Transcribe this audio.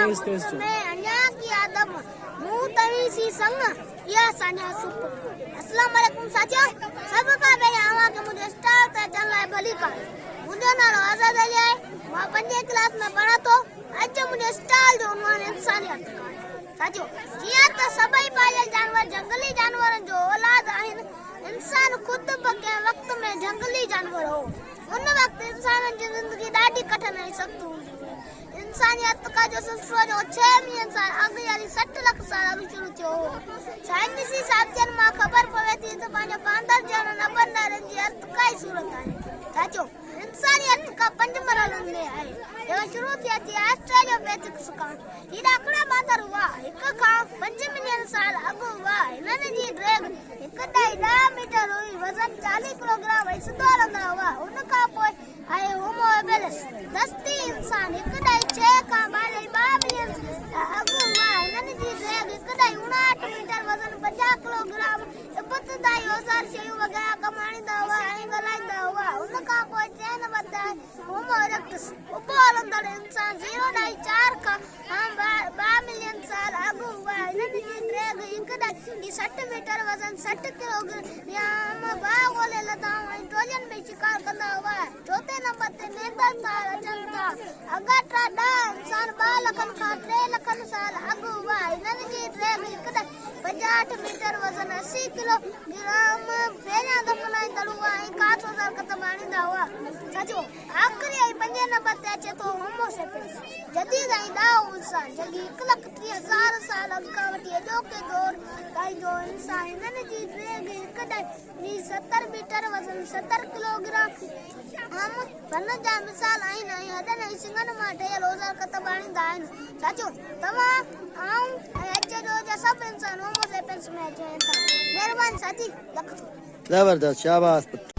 में अन्या की आदम मुंह तवी सी संग या सान्या सुप। अस्सलाम वालेकुम साथियों, सबका पहले आवा के मुझे स्टार ते चल रहा है भली का मुझे नालो आजाद अली है। मां 5वीं क्लास में पढ़ा तो आज मुझे स्टार जो उन्वान इंसानियत का साथियों जिया तो सभई पालियल जानवर जंगली जानवर जो औलाद आहिन। इंसान खुद बके वक्त में जंगली जानवर हो उन वक्त इंसान की जिंदगी ॾाढी कठिन ऐं सख्त हूंदी हुई। इंसानियत का जो सिलसिलो जो 6 मिलियन साल अॻु यानी 60 लाख साल अॻु शुरू थियो हो। साइंसी साबितनि मां ख़बर पवे थी त पंहिंजे बांदर जहिड़नि नबरदारनि जी अर्थ काई सूरत आहे। साचो इंसानियत का 5 मरहलनि में आहे जेका शुरू थिए थी ऑस्ट्रेलियोपैथिक्स खां। ही ॾाकड़ा बांदर हुआ 1 खां 5 मिलियन साल अॻु हुआ। हिननि जी ड्रैग 1.10 मीटर हुई, वज़न 40 किलोग्राम ऐं सिधो हलंदा हुआ। उन खां पोइ आहे होमो हेबिलिस दस्ती इंसान 1.6 खां 2 मिलियन अॻु हुआ। हिननि जी ड्रैग 1.59 मीटर, वज़न 50 किलोग्राम। इब्तिदाई औज़ार शयूं वग़ैरह कमु आणींदा हुआ ऐं ॻाल्हाईंदा हुआ। उन खां पोइ 3 नंबर ते होमो इरेक्टस उभो हलंदड़ इंसान 0.4 खां 2 मिलियन साल अॻु हुआ। हिननि जी ड्रैग 1.60 मीटर, वज़न 60 किलोग्राम। बाह ॻोल्हे लदाऊं ऐं टोलियुनि में शिकार कंदा हुआ। 4 नंबर ते नेंडरथाल अचनि था। अॻाट्रा 10 इंसान 2 लखनि खां 3 लखनि साल अॻु हुआ। हिननि जी ड्रैग 1.65 मीटर, वज़न 80 किलोग्राम। पहिरियां दफ़नाईंदड़ हुआ ऐं काठ औज़ार क़दम आणींदा हुआ। साथियों आख़िरी ऐं 5 नंबर ते अचे थो होमो सेपियंस जदीद ऐं ॾाओ इंसान जेकी 1,30,000 साल अॻु खां वठी अॼोके दौर ताईं जो इंसान। हिननि जी ड्रैग 1.70 मीटर, वज़न 70 किलोग्राम। हम फन जा मिसाल आहिनि ऐं हॾनि ऐं सिंगनि मां ठहियल औज़ार क़दम आणींदा आहिनि। साथियों तव्हां ऐं अचे जो सभु इंसान होमो सेपियंस में अचनि था। महिरबानी साथी, लख जबरदस्त, शाबाश।